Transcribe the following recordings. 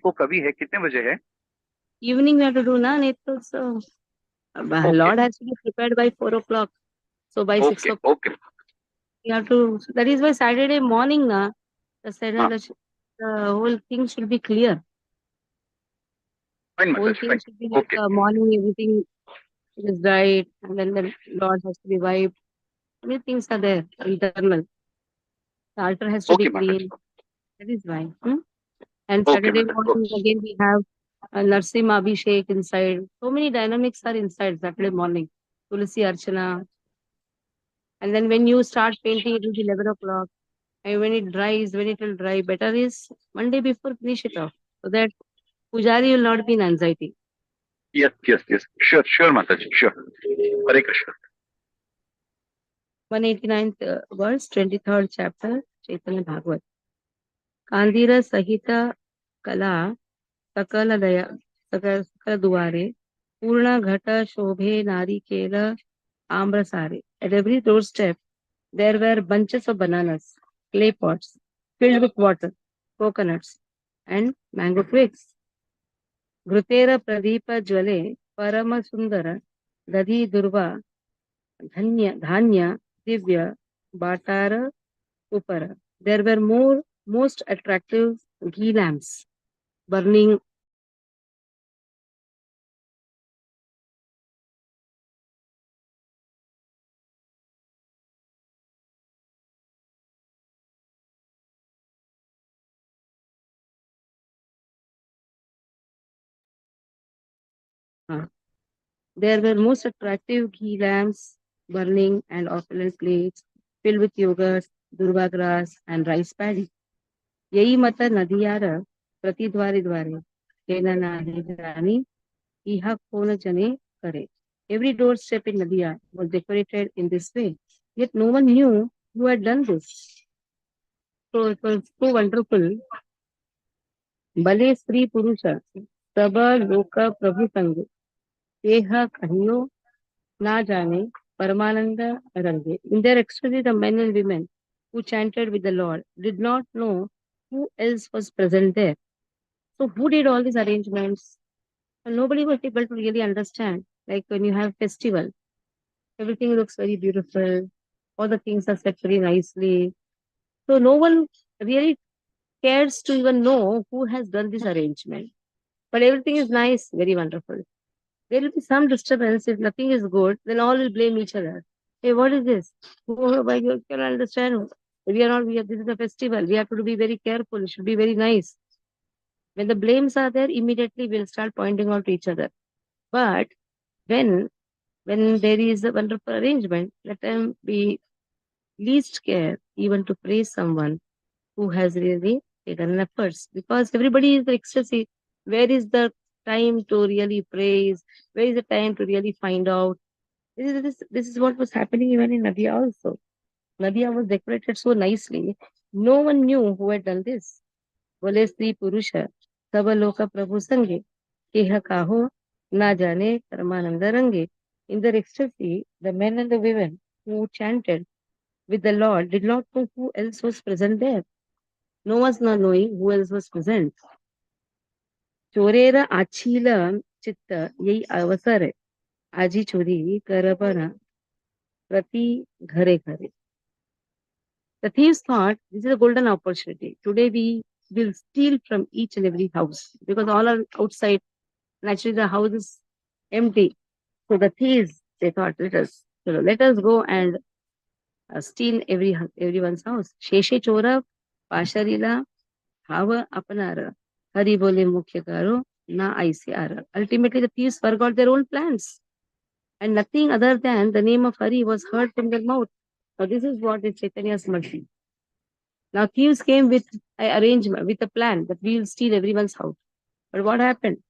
को कभी है, कितने बजे है? Evening we have to do na Netru. So okay Lord has to be prepared by 4 o'clock. So by six okay o'clock okay. we have to. That is why Saturday morning na हाँ, the whole thing should be clear. Fine Whole माताजी, thing fine. should be like okay morning everything is right, and then the Lord has to be wiped. Many things are there internal. The altar has to be okay माताजी, clean. That is why. And okay Saturday माताजी, morning again we have Narsimha Abhishek inside. So many dynamics are inside Saturday morning. Tulsi Archana. And then when you start painting, it will be 11 o'clock. And when it dries, when it will dry, better is one day before finish it off. So that Pujari will not be in anxiety. Yes yes yes, sure sure माताजी, sure. Hare Krishna. 189th verse, 23rd chapter, Chaitanya Bhagavat. Kandira Sahita Kala Sakala Daya Sakala Duare Purna Ghata Shobhe Nari Kela Ambrasare. At every doorstep, there were bunches of bananas, clay pots filled with water, coconuts, and mango twigs. Grutera Pradeepa Jwale Parama Sundara Dadi Durva Dhanya Divya Batara Upara. There were most attractive ghee lamps burning. There were most attractive ghee lamps burning and opulent plates filled with yogurt, durva grass, and rice paddy. यही मत नदियार प्रतिद्वारे द्वारे केना नारी जानी इहा कोन जने करे. Every doorstep in Nadia was decorated in this way, yet no one knew who had done this. So it was so wonderful. भले स्त्री पुरुष सब लोक प्रभु संग यह कहियो ना जाने परमानंद रंगे. In their ecstasy, the men and women who chanted with the Lord did not know who else was present there. So who did all these arrangements? And nobody was able to really understand. Like when you have festival, everything looks very beautiful. All the things are set very nicely. So no one really cares to even know who has done this arrangement. But everything is nice, very wonderful. There will be some disturbance. If nothing is good, then all will blame each other. Hey, what is this? Why you cannot understand? We are not, this is a festival. We have to be very careful. It should be very nice. When the blames are there, immediately we'll start pointing out to each other. But when when there is a wonderful arrangement, let them be least care even to praise someone who has really taken efforts, because everybody is excessive. Where is the time to really praise? Where is the time to really find out? This is what was happening even in Nadia also. Nadia was decorated so nicely. No one knew who had done this. बोले स्त्री पुरुष सब लोक प्रभु संगे केह काहो ना जाने परमानंद रंगे. In their ecstasy, the men and the women who chanted with the Lord did not know who else was present there. No one's not knowing who else was present. चोरेरा आछील चित्त यही अवसर है. आजी चोरी करबना प्रति घरे घरे. The thieves thought this is a golden opportunity. Today we will steal from each and every house because all are outside. Naturally, the house is empty. So the thieves, they thought, let us go and steal everyone's house. Sheshe chora pasharila hava apnara. Hari bole mukhya karo na aise ara. Ultimately, the thieves forgot their own plans, and nothing other than the name of Hari was heard from their mouth. Now this is what is Chaitanya's mercy. Now thieves came with an arrangement, with a plan that we will steal everyone's house. But what happened?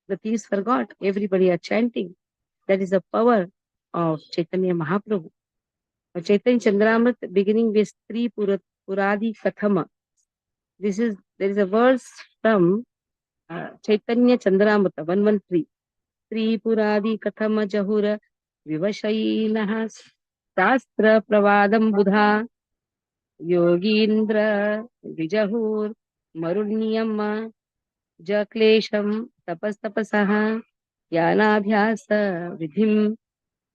The thieves forgot. Everybody are chanting. That is the power of Chaitanya Mahaprabhu. Chaitanya Chandramrit beginning with Puradi Kathama. There is a verse from Chaitanya Chandramrita 113. Puradi Kathama Jahura Vivashainaha Shastra Pravadam Buddha Yogindra Vijahur Marunyama Jaklesham tapastapasah yanabhyasa vidhim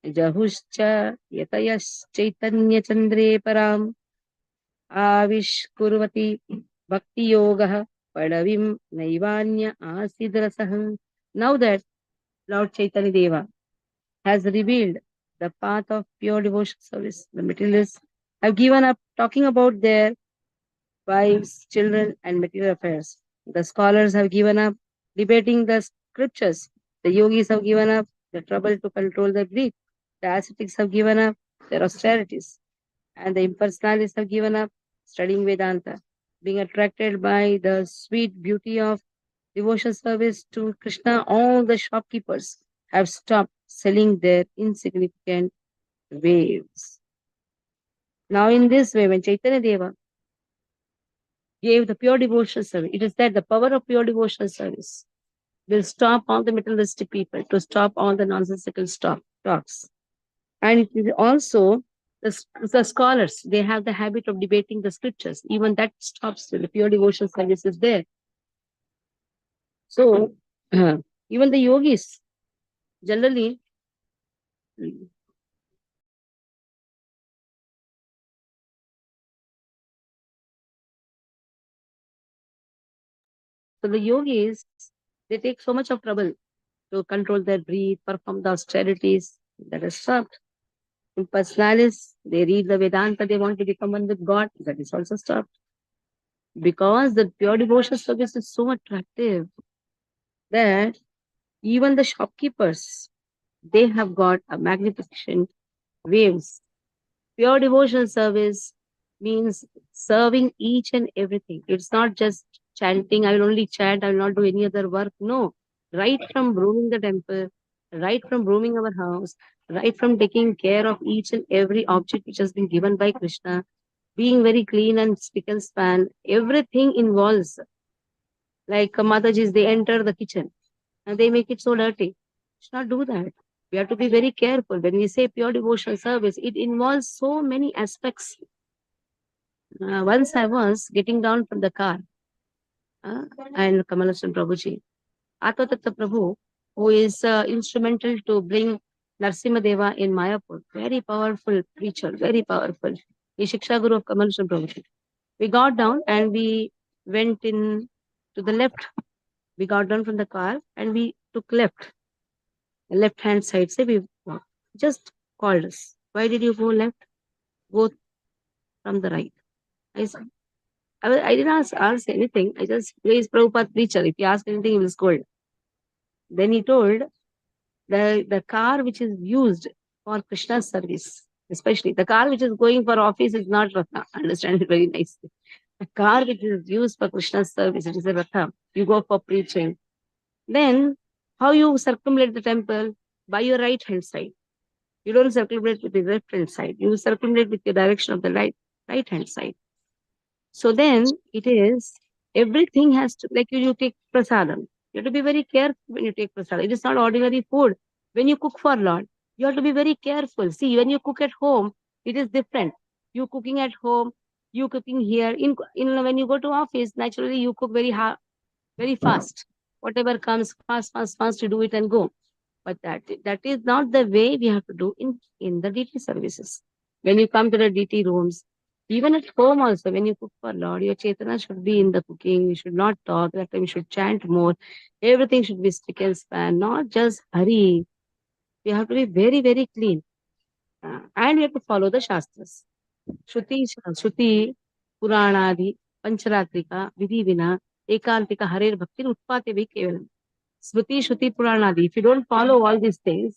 jahuscha yatayash chaitanya chandre param आविष्कुर्वति भक्ति-योगः padavim naivanya asidrasah. Now that Lord Chaitanya Deva has revealed the path of pure devotion service, the materialists have given up talking about their wives, children, and material affairs. The scholars have given up debating the scriptures. The yogis have given up the trouble to control their greed. The ascetics have given up their austerities. And the impersonalists have given up studying Vedanta. Being attracted by the sweet beauty of devotion service to Krishna, all the shopkeepers have stopped selling their insignificant wares. Now, in this way, when Chaitanya Deva gave the pure devotional service, it is that the power of pure devotional service will stop all the materialistic people, to stop all the nonsensical talks. And it is also the scholars, they have the habit of debating the scriptures. Even that stops when the pure devotional service is there. So, even the yogis, generally, so the yogis, they take so much of trouble to control their breath, perform the austerities. That is stopped. In personalists, they read the Vedanta, they want to become one with God. That is also stopped. Because the pure devotional service is so attractive that even the shopkeepers, they have got a magnificent waves. Pure devotional service means serving each and everything. It's not just chanting, I will only chant, I will not do any other work. No. Right from brooming the temple, right from brooming our house, right from taking care of each and every object which has been given by Krishna, being very clean and spick and span, everything involves. Like Matajis, they enter the kitchen and they make it so dirty. Should not do that. We have to be very careful. When we say pure devotional service, it involves so many aspects. Once I was getting down from the car, and Kamalashan Prabhuji, Atatatta Prabhu, who is instrumental to bring Narsimha Deva in Mayapur, very powerful preacher, very powerful. He Shiksha Guru of Kamalashan Prabhuji. We got down and we went in to the left. We got down from the car and we took left hand side. Say we walked. Just called us. Why did you go left? Go from the right. I said, I didn't ask anything. I just praised Prabhupada preacher. If you ask anything, he will scold. Then he told the car which is used for Krishna's service, especially the car which is going for office is not Ratha. Understand it very nicely. The car which is used for Krishna's service, it is a Ratha. You go for preaching. Then how you circumambulate the temple? By your right hand side. You don't circumambulate with the left hand side. You circumambulate with the direction of the right hand side. So then it is everything has to, like you take prasadam. You have to be very careful when you take prasadam. It is not ordinary food. When you cook for Lord, you have to be very careful. See, when you cook at home, it is different. You cooking at home, you cooking here. In when you go to office, naturally you cook very hard, very fast. Whatever comes fast, you do it and go. But that is not the way we have to do in the DT services. When you come to the DT rooms, even at home also, when you cook for Lord, your Chetana should be in the cooking. You should not talk. That time you should chant more. Everything should be spick and span, not just hurry. We have to be very, very clean. And we have to follow the Shastras. Shruti, Puranadi, Pancharatrika, Vidhi Vina, Ekantika, Harer Bhakti, Utpate Kevalam. Smriti, Shruti, Puranadi. If you don't follow all these things,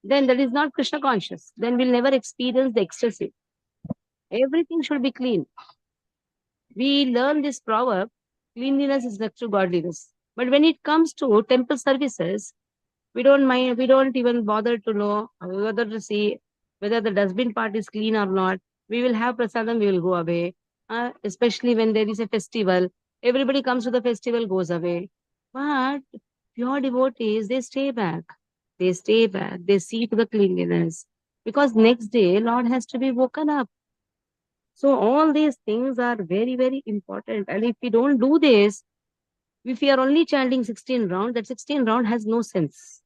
then that is not Krishna conscious. Then we'll never experience the ecstasy. Everything should be clean. We learn this proverb, cleanliness is next to godliness. But when it comes to temple services, we don't mind, we don't even bother to know whether to see whether the dustbin part is clean or not. We will have prasadam, we will go away. Especially when there is a festival, everybody comes to the festival, goes away. But pure devotees, they stay back. They stay back. They see to the cleanliness. Because next day, Lord has to be woken up. So all these things are very, very important. And if we don't do this, If we are only chanting 16 round, that 16 round has no sense.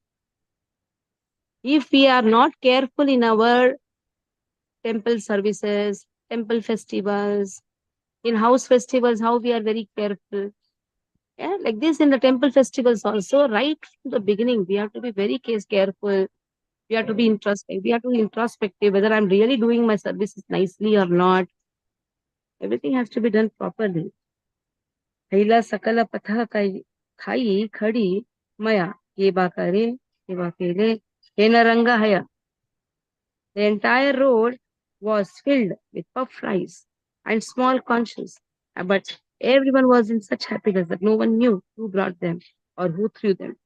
If we are not careful in our temple services, temple festivals, in house festivals, how we are very careful. Yeah, like this in the temple festivals also, right from the beginning, we have to be very careful. We have to be introspective. We have to be introspective whether I'm really doing my services nicely or not. Everything has to be done properly. Haila sakala patha khai khadi maya ye ba kare ye ba kele ye naranga haya. The entire road was filled with puff rice and small conches, but everyone was in such happiness that no one knew who brought them or who threw them.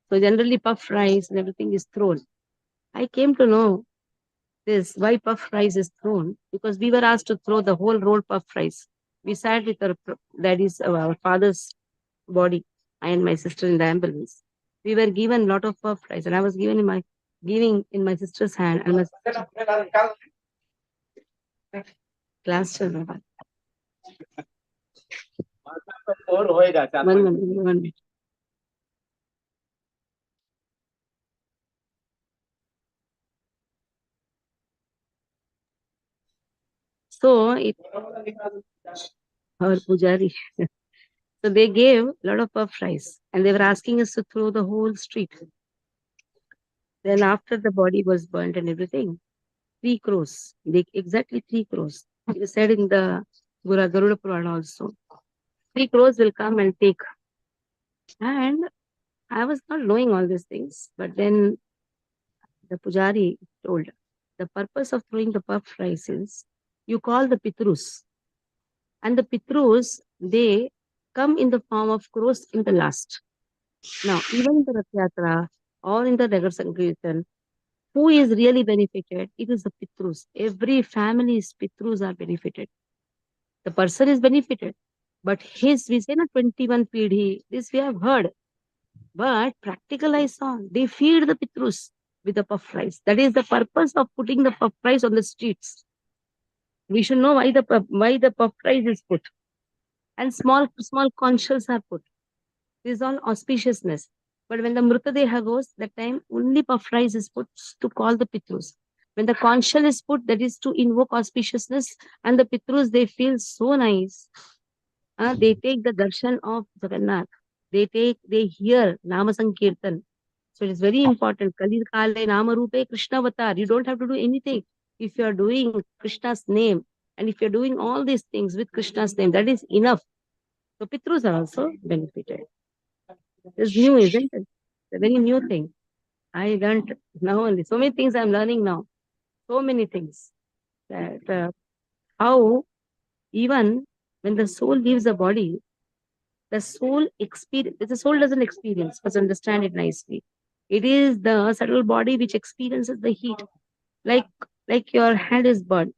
So generally, puff rice and everything is thrown. I came to know this why puff rice is thrown because we were asked to throw the whole roll puff rice. We sat with our father's body, I and my sister in the ambulance. We were given a lot of puff rice, and I was giving in my sister's hand, and my class children. One minute, 1 minute. So our pujari. So they gave a lot of puff rice, and they were asking us to throw the whole street. Then after the body was burnt and everything, 3 crores, exactly 3 crores. It is said in the Garuda Purana also. 3 crores will come and take. And I was not knowing all these things, but then the pujari told the purpose of throwing the puff rice is you call the pitrus, and the pitrus they come in the form of crores in the last. Now, even in the Rath Yatra or in the Nagar Sankirtan, who is really benefited? It is the pitrus. Every family's pitrus are benefited. The person is benefited, but we say na 21 pidhi, this we have heard. But practical I saw, they feed the pitrus with the puff rice. That is the purpose of putting the puff rice on the streets. We should know why the puff rice is put. And small conchals are put. This is all auspiciousness. But when the Mrutadeha goes, that time only puff rice is put to call the Pitrus. When the conchal is put, that is to invoke auspiciousness, and the Pitrus, they feel so nice. They take the darshan of Jagannath. They hear Nama Sankirtan. So it is very important. Kalir Kale Nama Rupe Krishna Avatar. You don't have to do anything. If you are doing Krishna's name, and if you're doing all these things with Krishna's name, that is enough. So Pitrus are also benefited. It's new, isn't it? It's a very new thing. I learned now only. So many things I'm learning now. So many things. That how even when the soul leaves the body, the soul doesn't experience, must understand it nicely. It is the subtle body which experiences the heat. Like like your hand is burnt.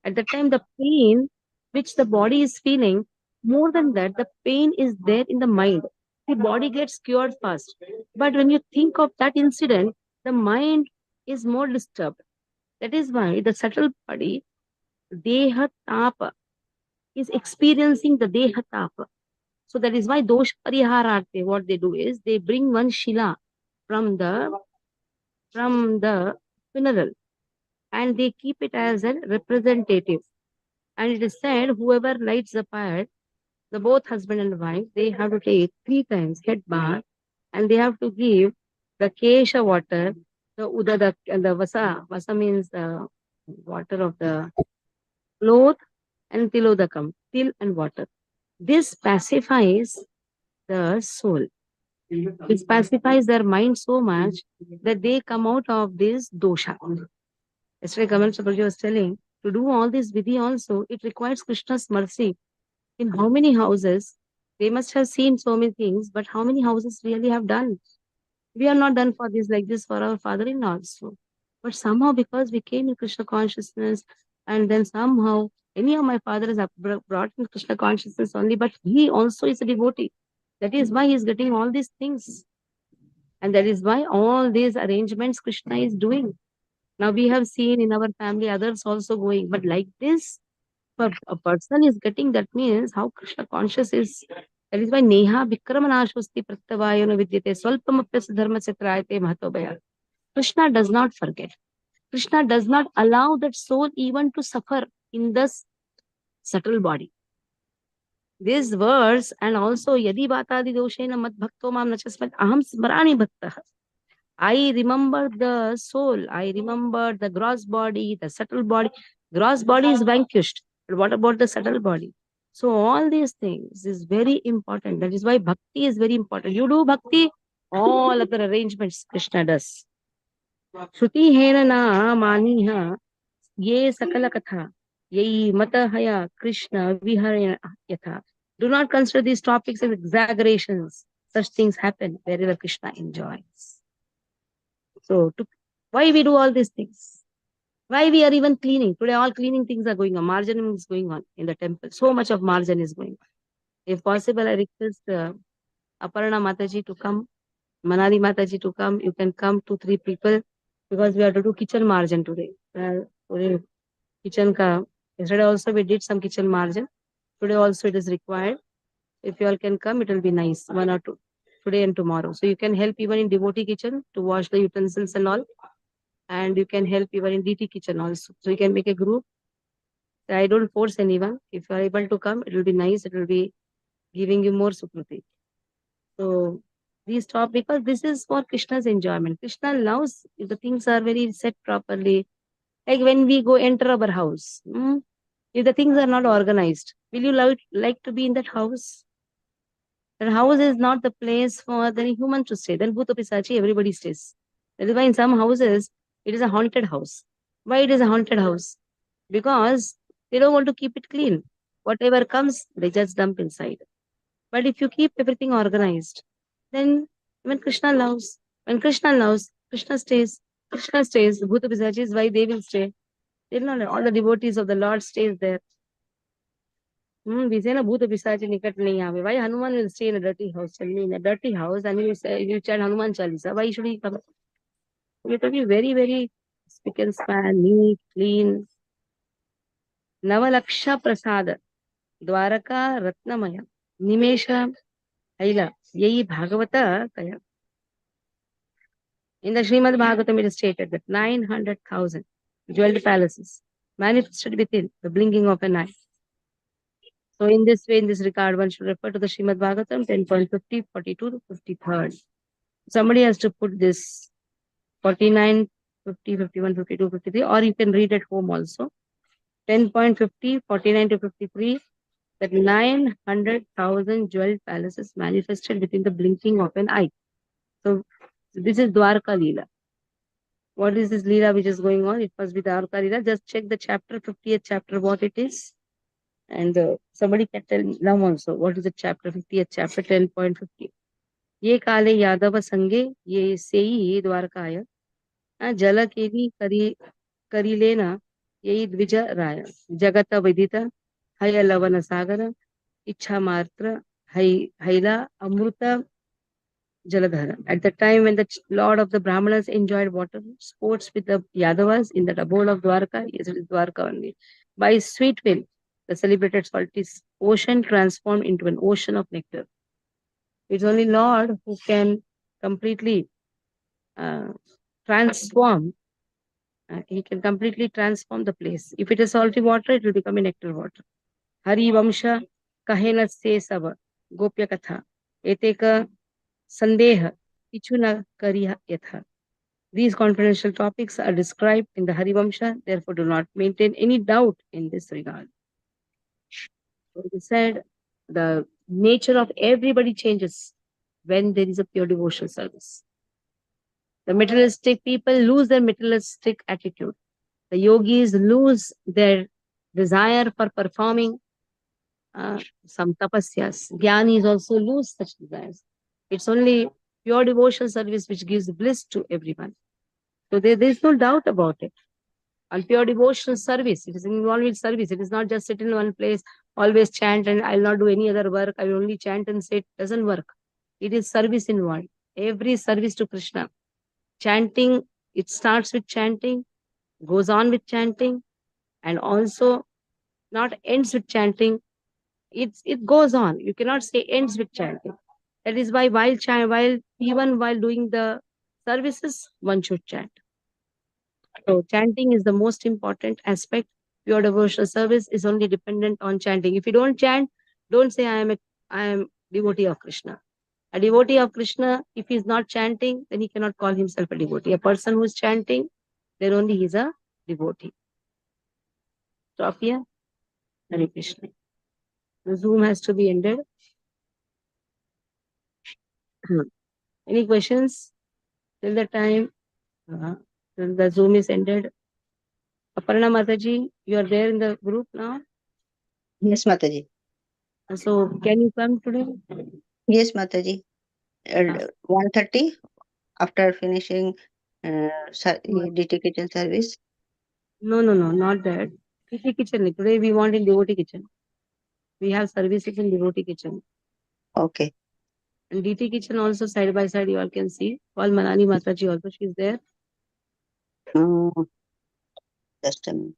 At the time, the pain which the body is feeling, more than that, the pain is there in the mind. The body gets cured fast. But when you think of that incident, the mind is more disturbed. That is why the subtle body, Deha Tapa, is experiencing the Deha Tapa. So that is why Dosh Parihararte, what they do is they bring one Shila from the funeral and they keep it as a representative. And it is said whoever lights the fire, the both husband and wife, they have to take 3 times head bath and they have to give the Kesha water, the Udada and the Vasa. Vasa means the water of the cloth and Tilodakam, till and water. This pacifies the soul. This pacifies their mind so much that they come out of this dosha. Yesterday, Kamal Chakraji was telling, to do all this vidhi also, it requires Krishna's mercy. In how many houses, they must have seen so many things, but how many houses really have done? We are not done for this like this for our father-in-law also. But somehow, because we came in Krishna consciousness, and then somehow, any of my father is brought in Krishna consciousness only, but he also is a devotee. That is why he is getting all these things. And that is why all these arrangements Krishna is doing. Now we have seen in our family others also going, but like this, a person is getting, that means how Krishna conscious is That is why Neha Vikramanashosti Pratyavayano Vidyate Swalpamapyas Dharmasya Trayate Mahatobhaya. Krishna does not forget. Krishna does not allow that soul even to suffer in this subtle body. This verse and also Yadi Vatadi Doshena Mat Bhakto Mam Nachasmat Aham Smrani Bhaktah. I remember the soul, I remember the gross body, the subtle body. Gross body is vanquished. But what about the subtle body? So all these things is very important. That is why bhakti is very important. You do bhakti, all other arrangements Krishna does. Shruti hena na maniha ye sakala katha yei matahaya Krishna viharena yatha. Do not consider these topics as exaggerations. Such things happen wherever Krishna enjoys. So, why we do all these things? Why we are even cleaning? Today, all cleaning things are going on. Marjanim is going on in the temple. So much of marjan is going on. If possible, I request Aparna Mataji to come, Manali Mataji to come. You can come 2-3 people because we have to do kitchen marjan today. Today kitchen ka. Yesterday also we did some kitchen marjan. Today also it is required. If you all can come, it will be nice. 1 or 2 today and tomorrow. So you can help even in devotee kitchen to wash the utensils and all. And you can help even in DT kitchen also. So you can make a group. I don't force anyone. If you are able to come, it will be nice. It will be giving you more sukruti. So these top, because this is for Krishna's enjoyment. Krishna loves if the things are very set properly. Like when we go enter our house, if the things are not organized, will you like to be in that house? That house is not the place for the human to stay. Then Bhuta Pisachi, everybody stays. That is why in some houses, it is a haunted house. Why it is a haunted house? Because they don't want to keep it clean. Whatever comes, they just dump inside. But if you keep everything organized, then when Krishna loves, Krishna stays. Krishna stays. Bhuta Pisachi is why they will stay. They will not, all the devotees of the Lord stays there. We say na Bhuta Pisachi nikat nahi aave. Why Hanuman will stay in a dirty house? Tell me, in a dirty house, and you chant Hanuman Chalisa. Why should he come? You have to be very, very spick and span, neat, clean. Navalaksha Prasada, Dwaraka Ratnamaya, Nimesha Haila, Yei Bhagavata Kaya. In the Srimad Bhagavatam, it is stated that 900,000 jeweled palaces manifested within the blinking of an eye. So in this way, in this regard, one should refer to the Srimad Bhagavatam 10.50, 42 to 53rd. Somebody has to put this 49, 50, 51, 52, 53, or you can read at home also. 10.50, 49 to 53, that 900,000 jeweled palaces manifested within the blinking of an eye. So this is Dwarka Leela. What is this Leela which is going on? It must be Dwarka Leela. Just check the chapter, 50th chapter, what it is. And somebody can tell now also, what is the chapter, 50th chapter, 10.50. Ye kale Yadava Sange, ye seyi Dwarkaya, jala kevi karilena, ye dvija raya, jagata vidita, haya lavana sagara, ichha matra, haila amruta jaladhara. At the time when the lord of the Brahmanas enjoyed water sports with the Yadavas in the abode of Dwarka, yes, it is Dwarka only. By his sweet will, the celebrated salty ocean transformed into an ocean of nectar. It's only Lord who can completely transform. He can completely transform the place. If it is salty water, it will become a nectar water. Hari Vamsha Kahena Se Sava Gopya Katha Eteka Sandeha Ichuna Kariya Yatha. These confidential topics are described in the Harivamsha, therefore do not maintain any doubt in this regard. So he said the nature of everybody changes when there is a pure devotional service. The materialistic people lose their materialistic attitude. The yogis lose their desire for performing some tapasyas. Gyanis also lose such desires. It's only pure devotional service which gives bliss to everyone. So there is no doubt about it. And pure devotional service, it is involved with service. It is not just sit in one place, always chant and I'll not do any other work. I will only chant and sit. Doesn't work. It is service involved. Every service to Krishna. Chanting, it starts with chanting, goes on with chanting, and also not ends with chanting. it goes on. You cannot say ends with chanting. That is why even while doing the services, one should chant. So chanting is the most important aspect. Pure devotional service is only dependent on chanting. If you don't chant, don't say I am devotee of Krishna. A devotee of Krishna, if he is not chanting, then he cannot call himself a devotee. A person who is chanting, then only he is a devotee. Stop here. Hare Krishna. The Zoom has to be ended. Any questions till the time till the Zoom is ended? Aparna Mataji, you are there in the group now. Yes, Mataji. So can you come today? Yes, Mataji. 1:30 after finishing DT kitchen service. No, not that. DT kitchen. Today we want in devotee kitchen. We have services in devotee kitchen. Okay. And DT kitchen also side by side you all can see. Call Manani Mataji also, she is there. Just a minute.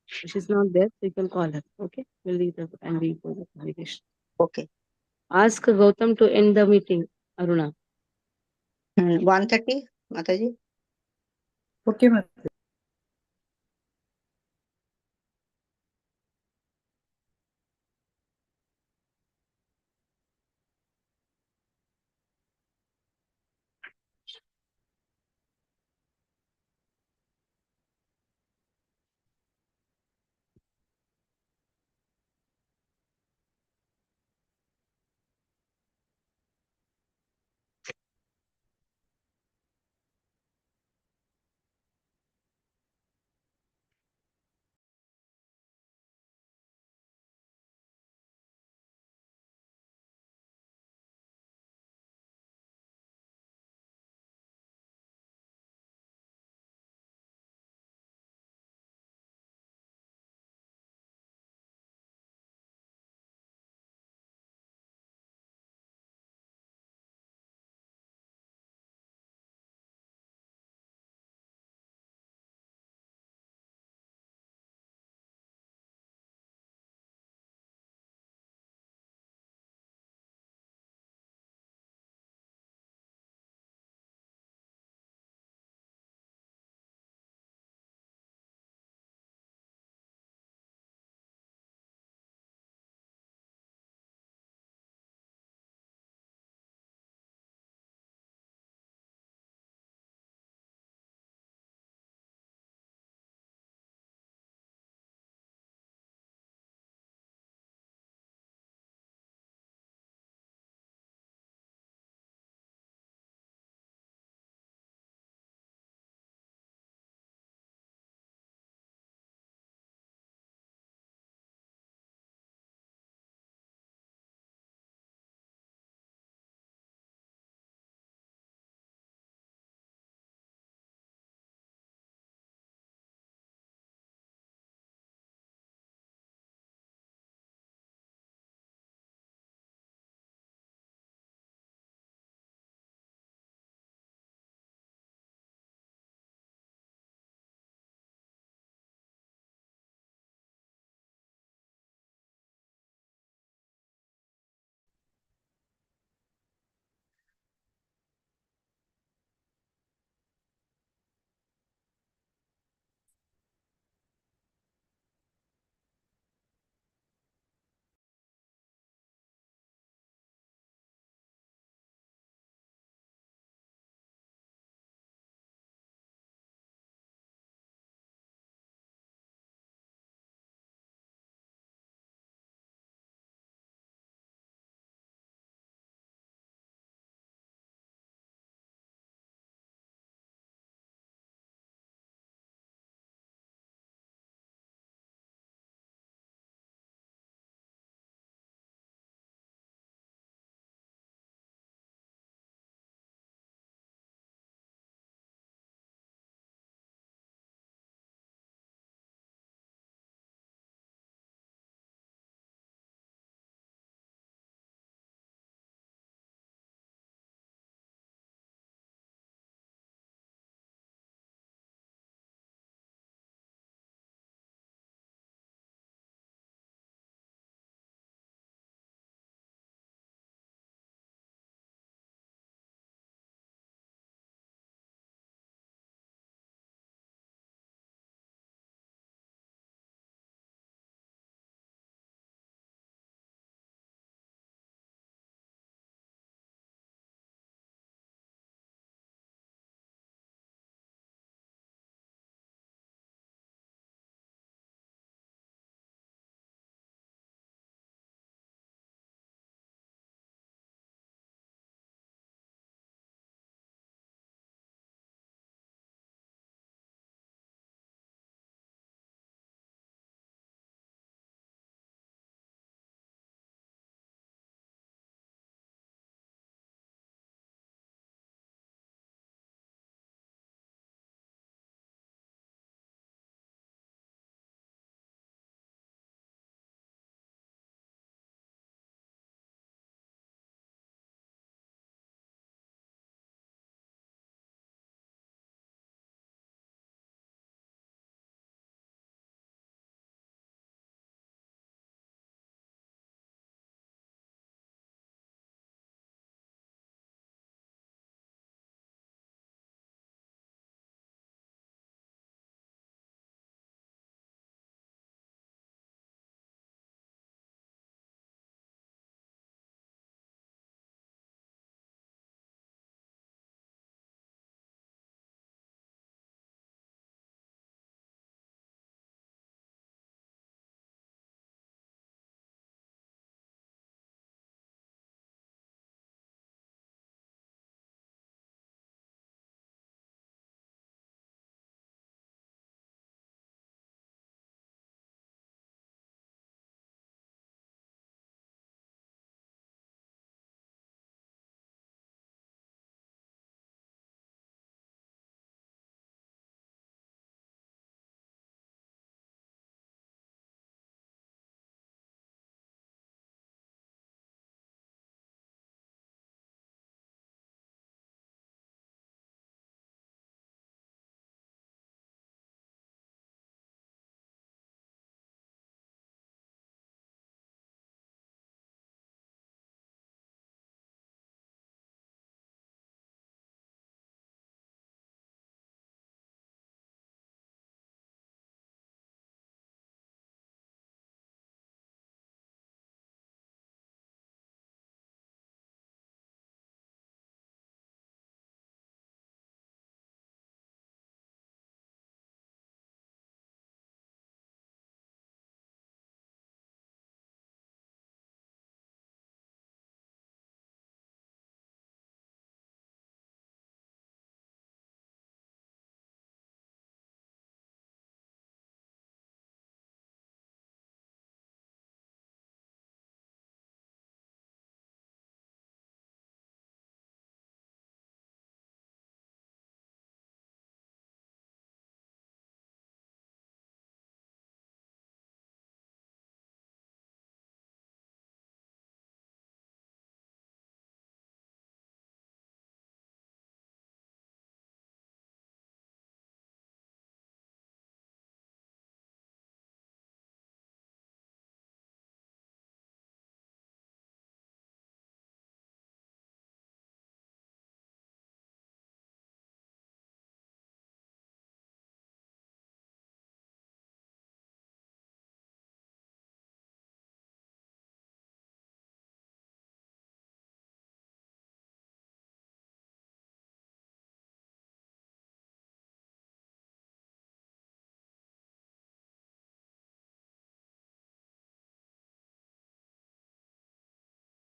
She's not there, so you can call her. Okay? We'll leave her and we go to Hare Krishna. Okay. Ask Gautam to end the meeting, Aruna. 1:30, Mataji. Okay, Mataji.